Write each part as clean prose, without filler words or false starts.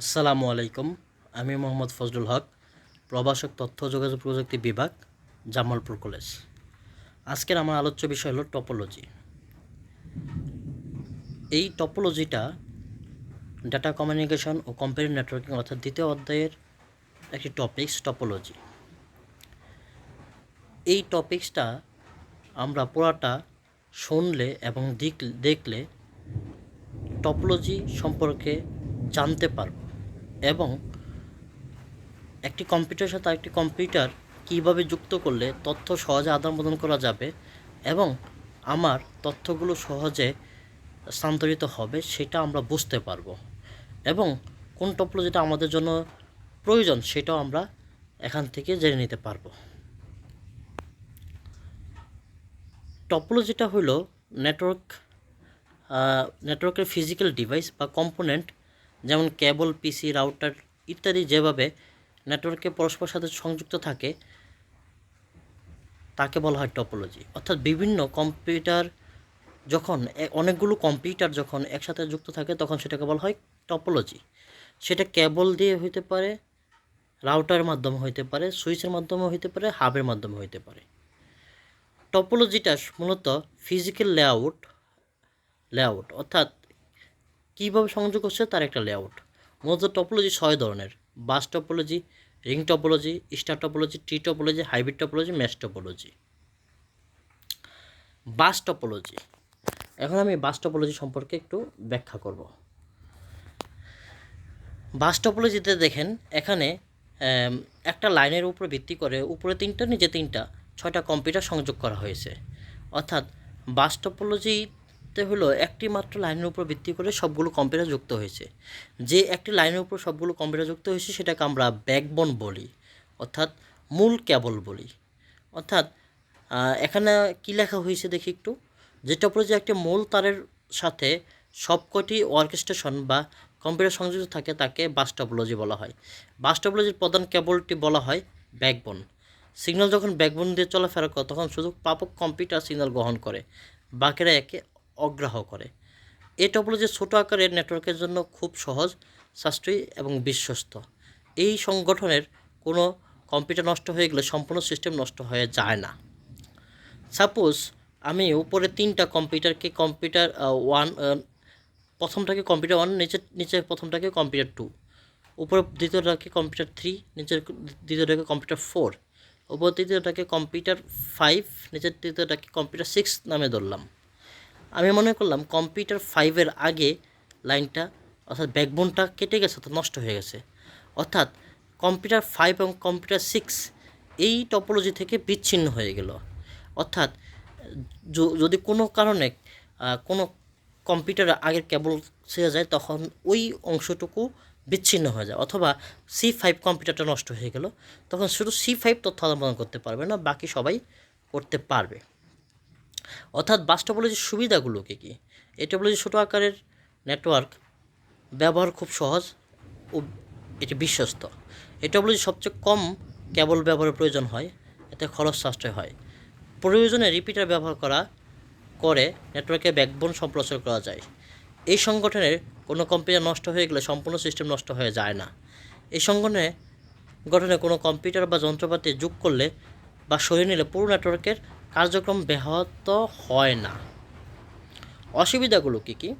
আসসালামু আলাইকুম। আমি মোহাম্মদ ফজলুল হক, প্রভাষক তথ্য যোগাযোগ প্রযুক্তি বিভাগ, জামালপুর কলেজ। আজকের আমার আলোচ্য বিষয় হলো টপোলজি। এই টপোলজিটা ডাটা কমিউনিকেশন ও কম্পিউটার নেটওয়ার্কিং অর্থাৎ দ্বিতীয় অধ্যায়ের একটি টপিকস টপোলজি। এই টপিকসটা আমরা পুরাটা শুনলে এবং দেখলে টপোলজি সম্পর্কে জানতে পারব এবং একটি কম্পিউটারের সাথে আরেকটি কম্পিউটার কীভাবে যুক্ত করলে তথ্য সহজে আদান প্রদান করা যাবে এবং আমার তথ্যগুলো সহজে স্থানান্তরিত হবে সেটা আমরা বুঝতে পারবো এবং কোন টপোলজিটা আমাদের জন্য প্রয়োজন সেটাও আমরা এখান থেকে জেনে নিতে পারবো। টপোলজিটা হলো নেটওয়ার্কের ফিজিক্যাল ডিভাইস বা কম্পোনেন্ট, যেমন কেবল, পিসি, রাউটার ইত্যাদি যেভাবে নেটওয়ার্কে পরস্পরের সাথে সংযুক্ত থাকে তাকে বলা হয় টপোলজি। অর্থাৎ বিভিন্ন কম্পিউটার যখন অনেকগুলো কম্পিউটার যখন একসাথে যুক্ত থাকে তখন সেটাকে বলা হয় টপোলজি। সেটা কেবল দিয়ে হইতে পারে, রাউটারের মাধ্যমে হইতে পারে, সুইচের মাধ্যমে হইতে পারে, হাবের মাধ্যমে হইতে পারে। টপোলজিটা মূলত ফিজিক্যাল লেআউট অর্থাৎ কীভাবে সংযোগ হচ্ছে তার একটা লেআউট। মূলত টপোলজি 6 ধরনের: bus topology, ring topology, star topology, tree topology, hybrid topology, mesh topology. Bus topology, এখন আমি বাস টপোলজি সম্পর্কে একটু ব্যাখ্যা করব। বাস টপোলজিতে দেখেন এখানে একটা লাইনের উপর ভিত্তি করে উপরে 3টা নিচে 3টা 6টা কম্পিউটার সংযোগ করা হয়েছে। অর্থাৎ বাস টপোলজিতে হলো একটি মাত্র লাইনের উপর ভিত্তি করে সবগুলো কম্পিউটার যুক্ত হয়েছে। যে একটি লাইনের উপর সবগুলো কম্পিউটার যুক্ত হয়েছে সেটাকে আমরা ব্যাকবোন বলি, অর্থাৎ মূল কেবল বলি। অর্থাৎ এখানে কী লেখা হয়েছে দেখি একটু, যে টপোলজি একটি মূল তারের সাথে সবকটি অর্কেস্ট্রেশন বা কম্পিউটার সংযুক্ত থাকে তাকে বাস টপোলজি বলা হয়। বাস টপোলজির প্রধান কেবলটি বলা হয় ব্যাকবোন। সিগন্যাল যখন ব্যাকবোন দিয়ে চলাফেরা করে তখন শুধু প্রাপক কম্পিউটার সিগন্যাল গ্রহণ করে, বাকিরা একে অগ্রাহ্য করে। এই টপোলজি ছোটো আকারের নেটওয়ার্কের জন্য খুব সহজ, সাশ্রয়ী এবং বিশ্বস্ত। এই সংগঠনের কোনো কম্পিউটার নষ্ট হয়ে গেলে সম্পূর্ণ সিস্টেম নষ্ট হয়ে যায় না। সাপোজ আমি উপরে 3টা কম্পিউটারকে কম্পিউটার প্রথমটাকে কম্পিউটার 1, নিচের প্রথমটাকে কম্পিউটার 2, উপরে দ্বিতীয়টাকে কম্পিউটার 3, নিচের দ্বিতীয়টাকে কম্পিউটার 4, উপর তৃতীয়টাকে কম্পিউটার 5, নিচের তৃতীয়টাকে কম্পিউটার 6 নামে ধরলাম। আমি মনে করলাম কম্পিউটার 5-এর আগে লাইনটা অর্থাৎ ব্যাকবোনটা কেটে গেছে, অর্থাৎ নষ্ট হয়ে গেছে। অর্থাৎ কম্পিউটার 5 এবং কম্পিউটার 6 এই টপোলজি থেকে বিচ্ছিন্ন হয়ে গেল। অর্থাৎ যদি কোনো কারণে কোনো কম্পিউটারে আগের কেবল ছেড়ে যায় তখন ওই অংশটুকু বিচ্ছিন্ন হয়ে যায়, অথবা C5 কম্পিউটারটা নষ্ট হয়ে গেল, তখন শুধু C5 তথ্য আদান করতে পারবে না, বাকি সবাই করতে পারবে। অর্থাৎ বাস টপোলজির সুবিধাগুলো কী কী? এই টপোলজি ছোটো আকারের নেটওয়ার্ক, ব্যবহার খুব সহজ ও এটি বিশ্বস্ত। এই টপোলজি সবচেয়ে কম কেবল ব্যবহারের প্রয়োজন হয়, এতে খরচ সাশ্রয় হয়। প্রয়োজনে রিপিটার ব্যবহার করে নেটওয়ার্কে ব্যাকবোন সম্প্রচার করা যায়। এই সংগঠনের কোনো কম্পিউটার নষ্ট হয়ে গেলে সম্পূর্ণ সিস্টেম নষ্ট হয়ে যায় না। এই গঠনে কোনো কম্পিউটার বা যন্ত্রপাতি যোগ করলে বা সরিয়ে নিলে পুরো নেটওয়ার্কের কার্যক্রম ব্যাহত হয় না। অসুবিধাগুলো কী কী?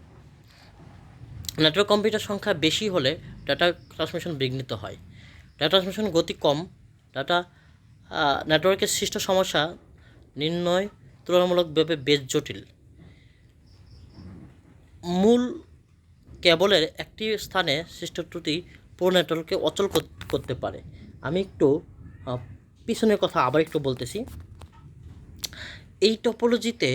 নেটওয়ার্ক কম্পিউটার সংখ্যা বেশি হলে ডাটা ট্রান্সমিশন বিঘ্নিত হয়। ডাটা ট্রান্সমিশন গতি কম, নেটওয়ার্কের সৃষ্ট সমস্যা নির্ণয় তুলনামূলকভাবে বেশ জটিল। মূল কেবলের একটি স্থানে সৃষ্ট ত্রুটি পুরো নেটওয়ার্ককে অচল করতে পারে। আমি একটু পিছনের কথা আবার একটু বলতেছি। এই টপোলজিতে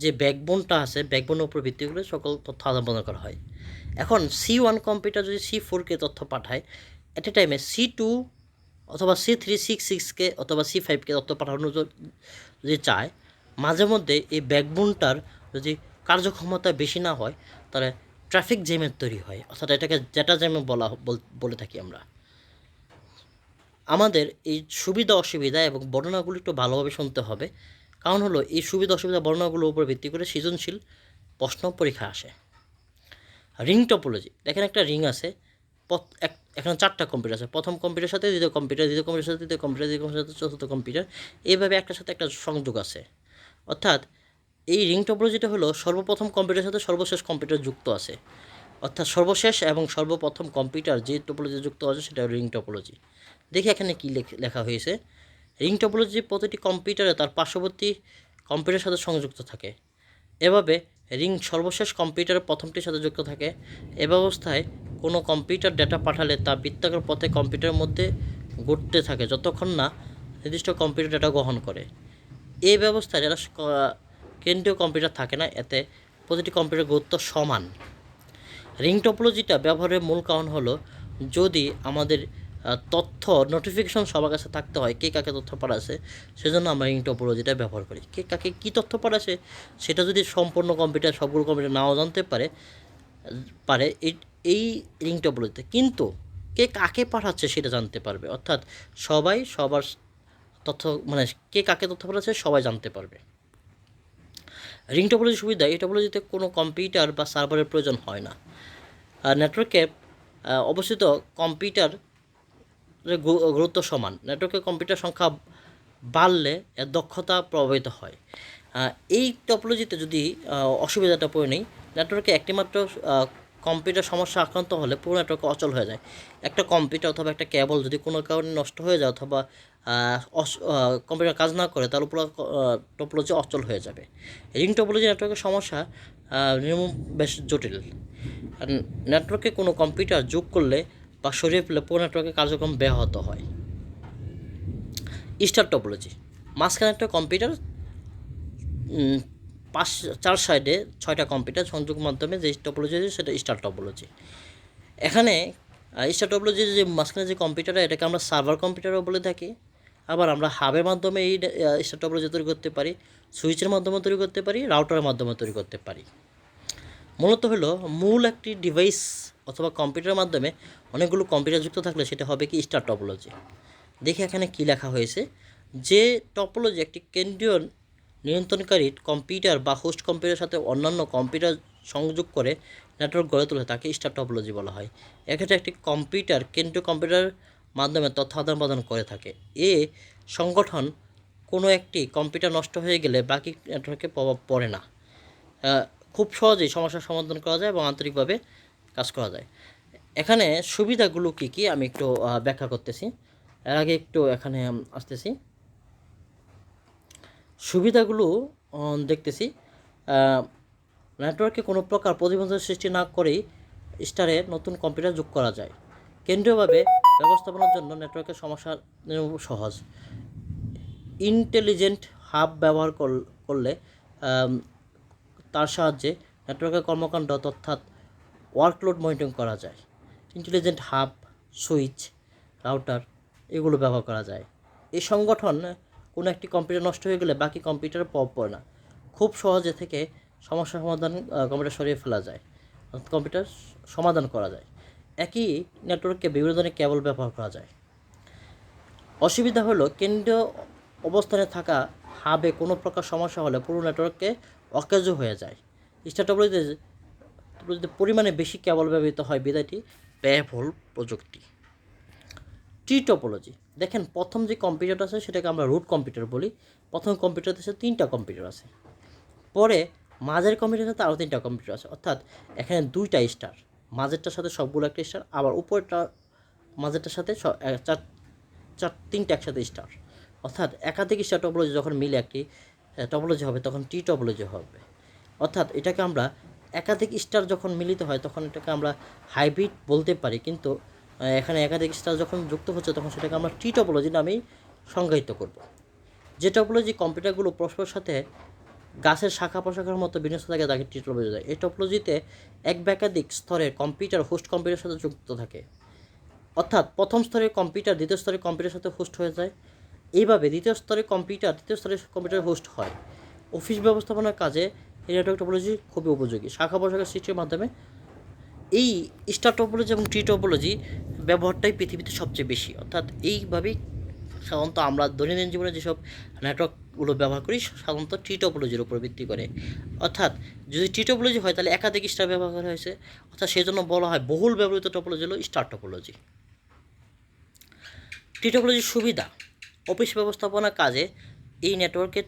যে ব্যাকবোনটা আছে, ব্যাকবোনের উপর ভিত্তি করে সকল তথ্য আদান প্রদান করা হয়। এখন C1 কম্পিউটার যদি C4-কে তথ্য পাঠায়, এট এ টাইমে C2 অথবা C3, C6-কে অথবা C5-কে তথ্য পাঠানো যদি চায়, মাঝে মধ্যে এই ব্যাকবোনটার যদি কার্যক্ষমতা বেশি না হয় তাহলে ট্রাফিক জ্যামের তৈরি হয়, অর্থাৎ এটাকে ডেটা জ্যামে বলে থাকি আমরা। আমাদের এই সুবিধা অসুবিধা এবং বর্ণনাগুলো একটু ভালোভাবে শুনতে হবে, কারণ হলো এই সুবিধা অসুবিধা বর্ণনাগুলোর উপর ভিত্তি করে সৃজনশীল প্রশ্ন পরীক্ষা আসে। রিং টপোলজি, দেখেন একটা রিং আছে, এখানে 4টা কম্পিউটার আছে, প্রথম কম্পিউটারের সাথে দ্বিতীয় কম্পিউটার, দ্বিতীয় কম্পিউটারের সাথে তৃতীয় কম্পিউটার, দ্বিতীয় কম্পিউটারের সাথে চতুর্থ কম্পিউটার, এইভাবে একটার সাথে একটা সংযোগ আছে। অর্থাৎ এই রিং টপোলজিটা হলো সর্বপ্রথম কম্পিউটারের সাথে সর্বশেষ কম্পিউটার যুক্ত আছে, অর্থাৎ সর্বশেষ এবং সর্বপ্রথম কম্পিউটার যে টপোলজি যুক্ত আছে সেটা রিং টপোলজি। দেখি এখানে কী লেখা হয়েছে। রিং টপোলজি প্রতিটি কম্পিউটারে তার পার্শ্ববর্তী কম্পিউটারের সাথে সংযুক্ত থাকে। এভাবে রিং সর্বশেষ কম্পিউটারের প্রথমটির সাথে যুক্ত থাকে। এ ব্যবস্থায় কোনো কম্পিউটার ডেটা পাঠালে তা বৃত্তাকার পথে কম্পিউটারের মধ্যে ঘুরতে থাকে যতক্ষণ না নির্দিষ্ট কম্পিউটার ডেটা গ্রহণ করে। এই ব্যবস্থায় যারা কেন্দ্রীয় কম্পিউটার থাকে না, এতে প্রতিটি কম্পিউটার গুরুত্ব সমান। রিং টপোলজিটা ব্যবহারের মূল কারণ হলো যদি আমাদের তথ্য নোটিফিকেশন সবার কাছে থাকতে হয় কে কাকে তথ্য পাঠাচ্ছে, সেজন্য আমরা রিং টপোলজিটা ব্যবহার করি। কে কাকে কী তথ্য পাঠাচ্ছে সেটা যদি সম্পূর্ণ কম্পিউটার সবগুলো কম্পিউটার নাও জানতে পারে এই রিং টপোলজিতে, কিন্তু কে কাকে পাঠাচ্ছে সেটা জানতে পারবে। অর্থাৎ সবাই সবার তথ্য মানে কে কাকে তথ্য পাঠাচ্ছে সবাই জানতে পারবে। রিং টপোলজির সুবিধা, এই টপোলজিতে কোনো কম্পিউটার বা সার্ভারের প্রয়োজন হয় না। নেটওয়ার্কে অবস্থিত কম্পিউটার গুরুত্ব সমান। নেটওয়ার্কের কম্পিউটার সংখ্যা বাড়লে এর দক্ষতা প্রভাবিত হয়। এই টপোলজিতে যদি অসুবিধাটা পড়ে নেই, নেটওয়ার্কে একটিমাত্র কম্পিউটার সমস্যা আক্রান্ত হলে পুরো নেটওয়ার্ক অচল হয়ে যায়। একটা কম্পিউটার অথবা একটা কেবল যদি কোনো কারণে নষ্ট হয়ে যায় অথবা কম্পিউটার কাজ না করে, তার উপর টপোলজি অচল হয়ে যাবে। রিং টপোলজি নেটওয়ার্কের সমস্যা নির্মূল বেশ জটিল। নেটওয়ার্কে কোনো কম্পিউটার যোগ করলে বা সরিয়ে ফেলে পুরো নেটওয়ার্কের কার্যক্রম ব্যাহত হয়। স্টার টপোলজি, মাঝখানে একটা কম্পিউটার, 4 সাইডে 6টা কম্পিউটার সংযোগের মাধ্যমে যে টপোলজি আছে সেটা স্টার টপোলজি। এখানে স্টার টপোলজি যে মাঝখানে যে কম্পিউটার, এটাকে আমরা সার্ভার কম্পিউটারও বলে থাকি। আবার আমরা হাবের মাধ্যমে এই স্টার টপোলজি তৈরি করতে পারি, সুইচের মাধ্যমে তৈরি করতে পারি, রাউটারের মাধ্যমে তৈরি করতে পারি। মূলত হলো মূল একটি ডিভাইস অথবা কম্পিউটারের মাধ্যমে অনেকগুলো কম্পিউটার যুক্ত থাকলে সেটা হবে কি স্টার টপোলজি। দেখি এখানে কী লেখা হয়েছে। যে টপোলজি একটি কেন্দ্রীয় নিয়ন্ত্রণকারী কম্পিউটার বা হোস্ট কম্পিউটারের সাথে অন্যান্য কম্পিউটার সংযোগ করে নেটওয়ার্ক গড়ে তোলে তাকে স্টার টপোলজি বলা হয়। এক্ষেত্রে একটি কম্পিউটার কেন্দ্রীয় কম্পিউটারের মাধ্যমে তথ্য আদান প্রদান করে থাকে। এ সংগঠন কোনো একটি কম্পিউটার নষ্ট হয়ে গেলে বাকি নেটওয়ার্কে প্রভাব পড়ে না। খুব সহজেই সমস্যার সমাধান করা যায় এবং আন্তরিকভাবে কাজ করা যায়। এখানে সুবিধাগুলো কী কী আমি একটু ব্যাখ্যা করতেছি। এর আগে একটু এখানে আসতেছি, সুবিধাগুলো দেখতেছি। নেটওয়ার্কে কোনো প্রকার প্রতিবন্ধক সৃষ্টি না করেই স্টারে নতুন কম্পিউটার যোগ করা যায়। কেন্দ্রীয়ভাবে ব্যবস্থাপনার জন্য নেটওয়ার্কের সমস্যা সহজ। ইন্টেলিজেন্ট হাব ব্যবহার করলে তার সাহায্যে নেটওয়ার্কের কর্মকাণ্ড অর্থাৎ ওয়ার্কলোড মনিটরিং করা যায়। ইন্টেলিজেন্ট হাব, সুইচ, রাউটার এগুলো ব্যবহার করা যায়। এই সংগঠন কোনো একটি কম্পিউটার নষ্ট হয়ে গেলে বাকি কম্পিউটারে প্রভাব পড়ে না। খুব সহজে থেকে সমস্যার সমাধান কম্পিউটার সরিয়ে ফেলা যায়, কম্পিউটার সমাধান করা যায়। একই নেটওয়ার্কে বিভিন্ন ধরনের কেবল ব্যবহার করা যায়। অসুবিধা হলো কেন্দ্রীয় অবস্থানে থাকা হাবে কোনো প্রকার সমস্যা হলে পুরো নেটওয়ার্কে অকেজ হয়ে যায়। স্টার টপোলজিতে পরিমাণে বেশি কেবল ব্যবহৃত হয়, বিধায়টি ব্যয়বহুল প্রযুক্তি। ট্রি টপোলজি, দেখেন প্রথম যে কম্পিউটারটা আছে সেটাকে আমরা রুট কম্পিউটার বলি। প্রথম কম্পিউটারতে 3টা কম্পিউটার আছে, পরে মাঝের কম্পিউটারের সাথে আরও 3টা কম্পিউটার আছে। অর্থাৎ এখানে 2টা স্টার, মাঝেরটার সাথে সবগুলো একটা স্টার, আবার উপরেরটা মাঝেরটার সাথে 3টা একসাথে স্টার। অর্থাৎ একাধিক স্টার টপোলজি যখন মিলে একটি টপোলজি হবে তখন টি টপোলজি হবে। অর্থাৎ এটাকে আমরা একাধিক স্টার যখন মিলিত হয় তখন এটাকে আমরা হাইব্রিড বলতে পারি, কিন্তু এখানে একাধিক স্টার যখন যুক্ত হচ্ছে তখন সেটাকে আমরা টি টপোলজি নামেই সংজ্ঞায়িত করব। যে টপোলজি কম্পিউটারগুলো পরস্পরের সাথে গাছের শাখা প্রশাখার মতো বিন্যস্ত থাকে তাকে টি টপোলজি দেয়। এই টপোলজিতে এক বা একাধিক স্তরের কম্পিউটার হোস্ট কম্পিউটারের সাথে যুক্ত থাকে। অর্থাৎ প্রথম স্তরের কম্পিউটার দ্বিতীয় স্তরের কম্পিউটারের সাথে হোস্ট হয়ে যায়। এইভাবে দ্বিতীয় স্তরের কম্পিউটার তৃতীয় স্তরের কম্পিউটার হোস্ট হয়। অফিস ব্যবস্থাপনার কাজে এই নেটওয়ার্ক টপোলজি খুবই উপযোগী। শাখা প্রশাখার সৃষ্টির মাধ্যমে এই স্টার টপোলজি এবং ট্রি টপোলজি ব্যবহারটাই পৃথিবীতে সবচেয়ে বেশি। অর্থাৎ এইভাবেই সাধারণত আমরা দৈনন্দিন জীবনে যেসব নেটওয়ার্ক গুলো ব্যবহার করি সাধারণত টি টপোলজির উপর ভিত্তি করে। অর্থাৎ যদি টি টপোলজি হয় তাহলে একাধিক স্টার ব্যবহার করা হয়েছে, অর্থাৎ সেই জন্য বলা হয় বহুল ব্যবহৃত টপোলজি হলো স্টার টপোলজি। টি টপোলজির সুবিধা: অফিস ব্যবস্থাপনা কাজে এই নেটওয়ার্কের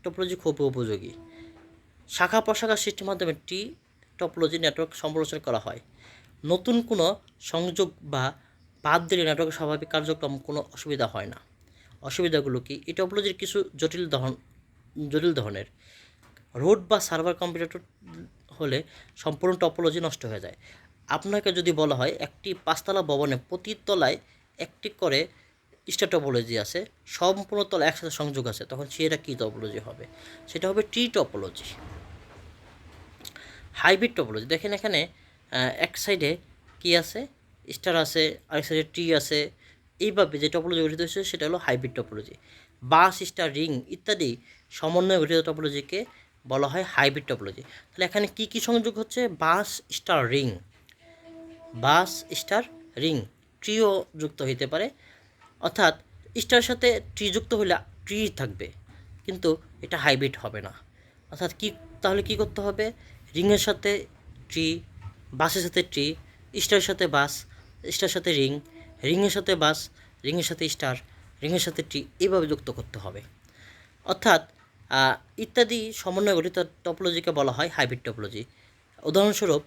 টপোলজি খুব উপযোগী। শাখা প্রশাখা সৃষ্টির মাধ্যমে টি টপোলজি নেটওয়ার্ক সম্প্রসারণ করা হয়। নতুন কোনো সংযোগ বা বাদ দিলে নেটওয়ার্কের স্বাভাবিক কার্যক্রম কোনো অসুবিধা হয় না। অসুবিধাগুলো কি? এই টপোলজির কিছু জটিল ধরনের রুট বা সার্ভার কম্পিউটার হলে সম্পূর্ণ টপোলজি নষ্ট হয়ে যায়। আপনাকে যদি বলা হয় একটি 5 তলা ভবনে প্রতি তলায় একটি করে স্টার টপোলজি আছে, সম্পূর্ণ তলা একসাথে সংযোগ আছে, তখন সেটা কী টপোলজি হবে? সেটা হবে টি টপোলজি। হাইব্রিড টপোলজি: দেখেন এখানে এক সাইডে কি আছে, স্টার আছে, আরেক সাইডে টি আছে, এইভাবে যে টপোলজি গঠিত হয়েছে সেটা হলো হাইব্রিড টপোলজি। বাস, স্টার, রিং ইত্যাদি সমন্বয়ে গঠিত টপোলজিকে বলা হয় হাইব্রিড টপোলজি। তাহলে এখানে কি কি সংযোগ হচ্ছে? বাস, স্টার, রিং, বাস, স্টার, রিং, ট্রিও যুক্ত হইতে পারে, অর্থাৎ স্টারের সাথে ট্রি যুক্ত হলে ট্রি থাকবে, কিন্তু এটা হাইব্রিড হবে না। অর্থাৎ কি, তাহলে কি করতে হবে? রিংয়ের সাথে ট্রি, বাসের সাথে ট্রি, স্টারের সাথে বাস, স্টারের সাথে রিং, রিংয়ের সাথে বাস, রিংয়ের সাথে স্টার, রিংয়ের সাথে ট্রি, এইভাবে যুক্ত করতে হবে। অর্থাৎ ইত্যাদি সমন্বয়ে গঠিত টপোলজিকে বলা হয় হাইব্রিড টপোলজি। উদাহরণস্বরূপ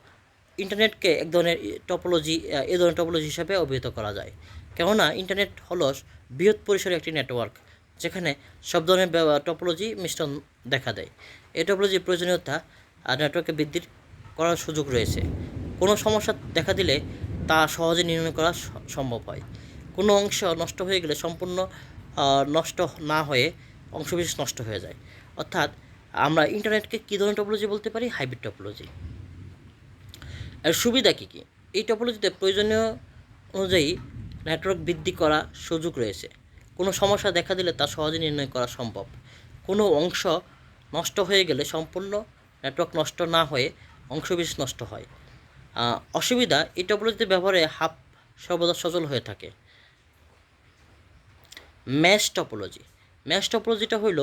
ইন্টারনেটকে এক ধরনের টপোলজি, এ ধরনের টপোলজি হিসাবে অভিহিত করা যায়। কেননা ইন্টারনেট হলো বৃহৎ পরিসরে একটি নেটওয়ার্ক যেখানে সব ধরনের টপোলজি মিশ্রণ দেখা দেয়। এই টপোলজির প্রয়োজনীয়তা নেটওয়ার্কে বৃদ্ধি করার সুযোগ রয়েছে। কোনো সমস্যা দেখা দিলে তা সহজে নির্ণয় করা সম্ভব হয়। কোনো অংশ নষ্ট হয়ে গেলে সম্পূর্ণ নষ্ট না হয়ে অংশবিশেষ নষ্ট হয়ে যায়। অর্থাৎ আমরা ইন্টারনেটকে কী ধরনের টপোলজি বলতে পারি? Hybrid topology. এর সুবিধা কী কী? এই টপোলজিতে প্রয়োজনীয় অনুযায়ী নেটওয়ার্ক বৃদ্ধি করার সুযোগ রয়েছে। কোনো সমস্যা দেখা দিলে তা সহজে নির্ণয় করা সম্ভব। কোনো অংশ নষ্ট হয়ে গেলে সম্পূর্ণ নেটওয়ার্ক নষ্ট না হয়ে অংশবিশেষ নষ্ট হয়। অসুবিধা: এই টপোলজিতে ব্যবহারে হাব সর্বদা সচল হয়ে থাকে। ম্যাশ টপোলজি: ম্যাশ টপোলজিটা হইল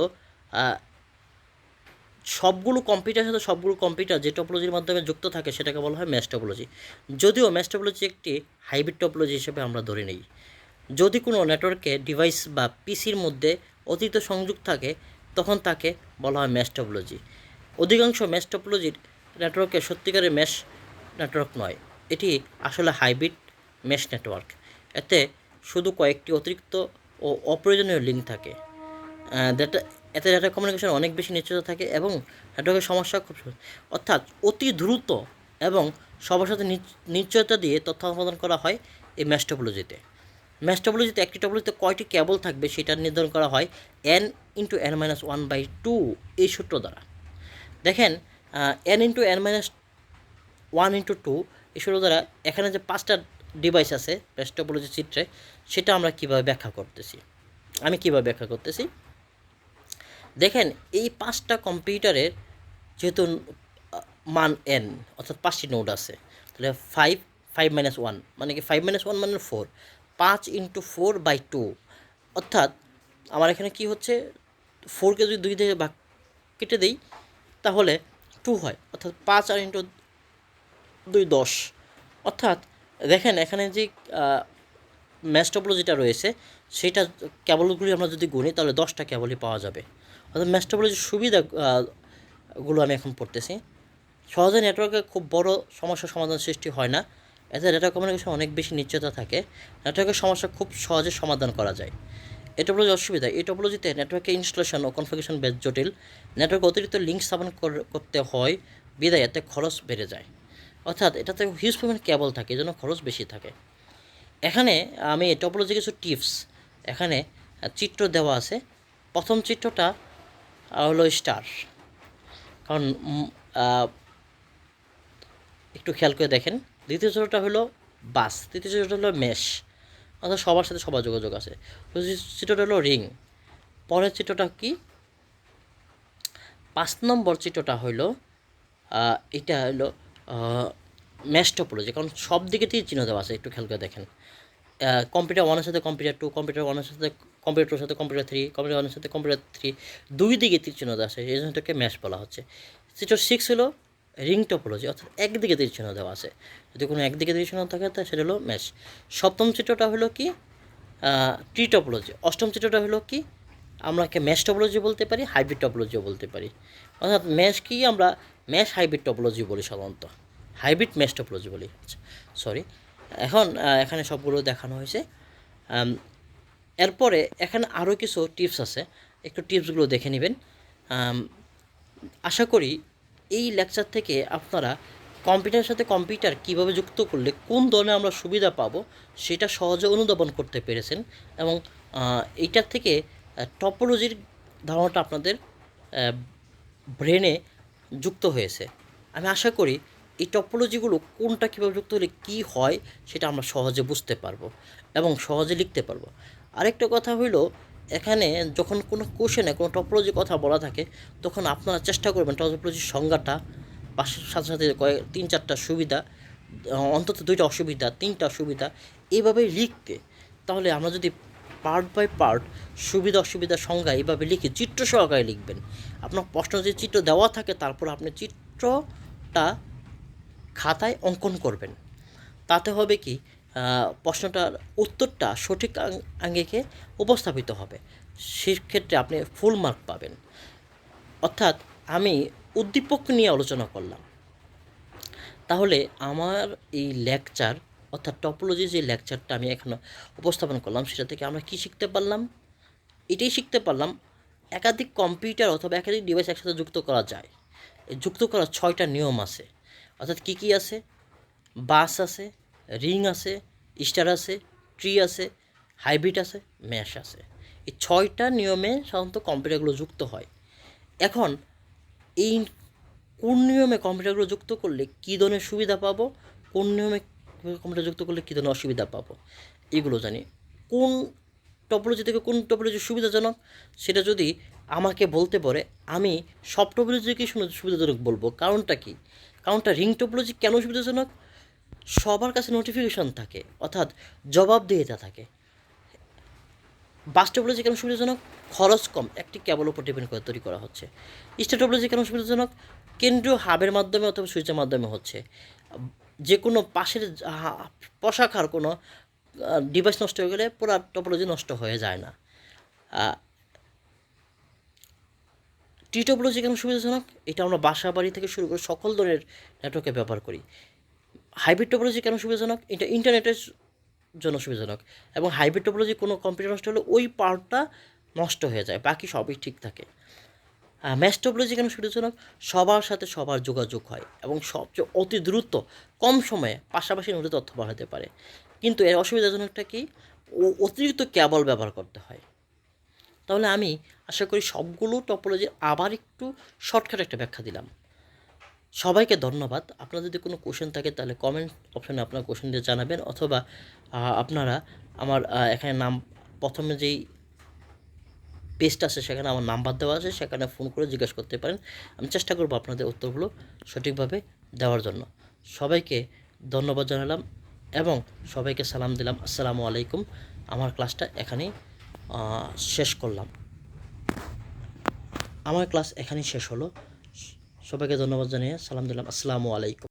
সবগুলো কম্পিউটারের সাথে সবগুলো কম্পিউটার যে টপোলজির মাধ্যমে যুক্ত থাকে সেটাকে বলা হয় ম্যাশ টপোলজি। যদিও ম্যাশ টপোলজি একটি হাইব্রিড টপোলজি হিসেবে আমরা ধরে নিই। যদি কোনো নেটওয়ার্কে ডিভাইস বা পিসির মধ্যে অতিরিক্ত সংযোগ থাকে তখন তাকে বলা হয় ম্যাশ টপোলজি। অধিকাংশ ম্যাশ টপোলজির নেটওয়ার্কে সত্যিকারের ম্যাশ নেটওয়ার্ক নয়, এটি আসলে হাইব্রিড ম্যাশ নেটওয়ার্ক। এতে শুধু কয়েকটি অতিরিক্ত ও অপ্রয়োজনীয় লিঙ্ক থাকে। এতে ডাটা কমিউনিকেশন অনেক বেশি নিশ্চিত থাকে এবং নেটওয়ার্কের সমস্যা খুব, অর্থাৎ অতি দ্রুত এবং সবার সাথে নিশ্চয়তা দিয়ে তথ্য আদান করা হয় এই ম্যাশ টপোলজিতে। ম্যাশ টপোলজিতে একটি টপোলজিতে কয়টি কেবল থাকবে সেটা নির্ধারণ করা হয় n×n-1/2 এই সূত্র দ্বারা। দেখেন n×n-1/2 এই সূত্র দ্বারা এখানে যে 5টা ডিভাইস আছে ম্যাশ টপোলজির চিত্রে, সেটা আমরা কীভাবে ব্যাখ্যা করতেছি, আমি কীভাবে ব্যাখ্যা করতেছি। দেখেন এই 5টা কম্পিউটারের যেহেতু মান n, অর্থাৎ 5টি নোড আছে, তাহলে 5 মানে কি 5 - 1 মানে 4, 5×4/2, অর্থাৎ আমার এখানে কি হচ্ছে, 4কে যদি 2 দিয়ে ভাগ কেটে দিই তাহলে 2 হয়, অর্থাৎ 5 আর ইন্টু 2 10। অর্থাৎ দেখেন এখানে যে ম্যাশ টপোলজিটা রয়েছে সেটা কেবলগুলি আমরা যদি গুনি তাহলে 10টা কেবলই পাওয়া যাবে। অর্থাৎ ম্যাশ টপোলজির সুবিধাগুলো আমি এখন পড়তেছি। সহজে নেটওয়ার্কে খুব বড় সমস্যার সমাধান সৃষ্টি হয় না। এতে ডেটা কমিউনিকেশন অনেক বেশি নিশ্চয়তা থাকে। নেটওয়ার্কের সমস্যা খুব সহজে সমাধান করা যায়। এই টপোলজির অসুবিধা: এই টপোলজিতে নেটওয়ার্কের ইনস্টলেশন ও কনফিগারেশন বেশ জটিল। নেটওয়ার্কে অতিরিক্ত লিঙ্ক স্থাপন করতে হয় বিধায় এতে খরচ বেড়ে যায়। অর্থাৎ এটাতে হিউজ পরিমাণ কেবল থাকে, এই জন্য খরচ বেশি থাকে। এখানে আমি টপোলজি কিছু টিপস এখানে চিত্র দেওয়া আছে। প্রথম চিত্রটা হলো স্টার, কারণ একটু খেয়াল করে দেখেন। দ্বিতীয় চিত্রটা হলো বাস, তৃতীয় চিত্রটা হলো মেশ, অর্থাৎ সবার সাথে সবার যোগাযোগ আছে। চিত্রটা হলো রিং। পরের চিত্রটা কি? 5 নম্বর চিত্রটা হলো এটা হলো ম্যাশ টপোলজি, কারণ সব দিকে চিহ্ন দেওয়া আছে, একটু খেয়াল করে দেখেন। কম্পিউটার ওয়ানের সাথে কম্পিউটার টু, কম্পিউটার ওয়ানের সাথে কম্পিউটার টুর সাথে কম্পিউটার থ্রি, কম্পিউটার ওয়ানের সাথে কম্পিউটার থ্রি, দুই দিকে তীর চিহ্ন দেওয়া আছে, এই জন্য এটাকে ম্যাশ বলা হচ্ছে। চিত্র 6 হলো রিং টপোলজি, অর্থাৎ একদিকে তীর চিহ্ন দেওয়া আছে, যদি কোনো একদিকে তীর চিহ্ন থাকে তাহলে সেটা হলো ম্যাশ। সপ্তম চিত্রটা হলো কি ট্রি টপোলজি। অষ্টম চিত্রটা হলো কি আমরাকে ম্যাশ টপোলজি বলতে পারি, হাইব্রিড টপোলজিও বলতে পারি। অর্থাৎ ম্যাশ কি আমরা ম্যাশ হাইব্রিড টপোলজি বলি সাধারণত, হাইব্রিড ম্যাশ টপোলজি বলি। আচ্ছা সরি, এখন এখানে সবগুলো দেখানো হয়েছে। এরপরে এখানে আরও কিছু টিপস আছে, একটু টিপসগুলো দেখে নেবেন। আশা করি এই লেকচার থেকে আপনারা কম্পিউটারের সাথে কম্পিউটার কীভাবে যুক্ত করলে কোন ধরনের আমরা সুবিধা পাবো সেটা সহজে অনুধাবন করতে পেরেছেন, এবং এইটার থেকে টপোলজির ধারণাটা আপনাদের ব্রেনে যুক্ত হয়েছে। আমি আশা করি এই টপোলজিগুলো কোনটা কীভাবে যুক্ত হলে কী হয় সেটা আমরা সহজে বুঝতে পারবো এবং সহজে লিখতে পারবো। আরেকটা কথা হইল, এখানে যখন কোনো কোশ্চেনে কোনো টপোলজির কথা বলা থাকে তখন আপনারা চেষ্টা করবেন টপোলজির সংজ্ঞাটা বা সাথে সাথে তিন চারটা সুবিধা, অন্তত দুইটা অসুবিধা, তিনটা সুবিধা এইভাবেই লিখতে। তাহলে আমরা যদি পার্ট বাই পার্ট সুবিধা অসুবিধার সংজ্ঞা এইভাবে লিখি, চিত্র সহকারে লিখবেন। আপনার প্রশ্ন যদি চিত্র দেওয়া থাকে তারপর আপনি চিত্রটা খাতায় অঙ্কন করবেন, তাতে হবে কি প্রশ্নটার উত্তরটা সঠিক আঙ্গিকে উপস্থাপিত হবে, সেক্ষেত্রে আপনি ফুল মার্ক পাবেন। অর্থাৎ আমি উদ্দীপক নিয়ে আলোচনা করলাম, তাহলে আমার এই লেকচার অর্থাৎ টপোলজি যে লেকচারটা আমি এখানে উপস্থাপন করলাম সেটা থেকে আমরা কী শিখতে পারলাম? এটাই শিখতে পারলাম একাধিক কম্পিউটার অথবা একাধিক ডিভাইস একসাথে যুক্ত করা যায়। এই যুক্ত করার 6টা নিয়ম আছে। অর্থাৎ কী কী আছে? বাস আছে, রিং আছে, স্টার আছে, ট্রি আছে, হাইব্রিড আছে, ম্যাশ আছে। এই 6টা নিয়মে সাধারণত কম্পিউটারগুলো যুক্ত হয়। এখন এই কোন নিয়মে কম্পিউটারগুলো যুক্ত করলে কী ধরনের সুবিধা পাবো, কোন নিয়মে কম্পিউটার যুক্ত করলে কী ধরনের অসুবিধা পাবো, এগুলো জানি। কোন টপোলজি থেকে কোন টপোলজি সুবিধাজনক সেটা যদি আমাকে বলতে পারে, আমি সব টপোলজিকেই সুবিধাজনক বলবো। কারণটা কি? কারণটা রিং টপোলজি কেন সুবিধাজনক? সবার কাছে নোটিফিকেশন থাকে, অর্থাৎ জবাবদিহিতা থাকে। বাস টপোলজি কেন সুবিধাজনক? খরচ কম, একটি কেবল উপর ডিপেন্ড করে তৈরি করা হচ্ছে। স্টার টপোলজি কেন সুবিধাজনক? কেন্দ্রীয় হাবের মাধ্যমে অথবা সুইচের মাধ্যমে হচ্ছে। যে কোনো পাশের পোশাকার কোনো ডিভাইস নষ্ট হয়ে গেলে পুরো টপোলজি নষ্ট হয়ে যায় না। টি টপোলজি কেন সুবিধাজনক? এটা আমরা বাসা বাড়ি থেকে শুরু করে সকল ধরনের নেটওয়ার্কে ব্যবহার করি। হাইব্রিড টপোলজি কেন সুবিধাজনক? এটা ইন্টারনেটের জন্য সুবিধাজনক, এবং হাইব্রিড টপোলজি কোনো কম্পিউটার নষ্ট হলে ওই পার্টটা নষ্ট হয়ে যায়, বাকি সবই ঠিক থাকে। ম্যাশ টপোলজি কেন সুবিধাজনক? সবার সাথে সবার যোগাযোগ হয় এবং সবচেয়ে অতি দ্রুত কম সময়ে পাশাপাশি নোটে তথ্য পাঠাতে পারে। কিন্তু এর অসুবিধাজনকটা কি? অতিরিক্ত কেবল ব্যবহার করতে হয়। তাহলে আমি আশা করি সবগুলো টপোলজির আবার একটু শর্টকাট একটা ব্যাখ্যা দিলাম। সবাইকে ধন্যবাদ। আপনার যদি কোনো কোশ্চেন থাকে তাহলে কমেন্ট অপশানে আপনার কোশ্চেন দিয়ে জানাবেন, অথবা আপনারা আমার এখানে নাম প্রথমে যেই পেজটা আছে সেখানে আমার নাম্বার দেওয়া আছে, সেখানে ফোন করে জিজ্ঞাসা করতে পারেন। আমি চেষ্টা করব আপনাদের উত্তরগুলো সঠিকভাবে দেওয়ার জন্য। সবাইকে ধন্যবাদ জানালাম এবং সবাইকে সালাম দিলাম। আসসালামু আলাইকুম। আমার ক্লাসটা এখানেই শেষ করলাম। আমার ক্লাস এখানেই শেষ হলো। সবাইকে ধন্যবাদ জানিয়ে সালাম দিলাম। আসসালামু আলাইকুম।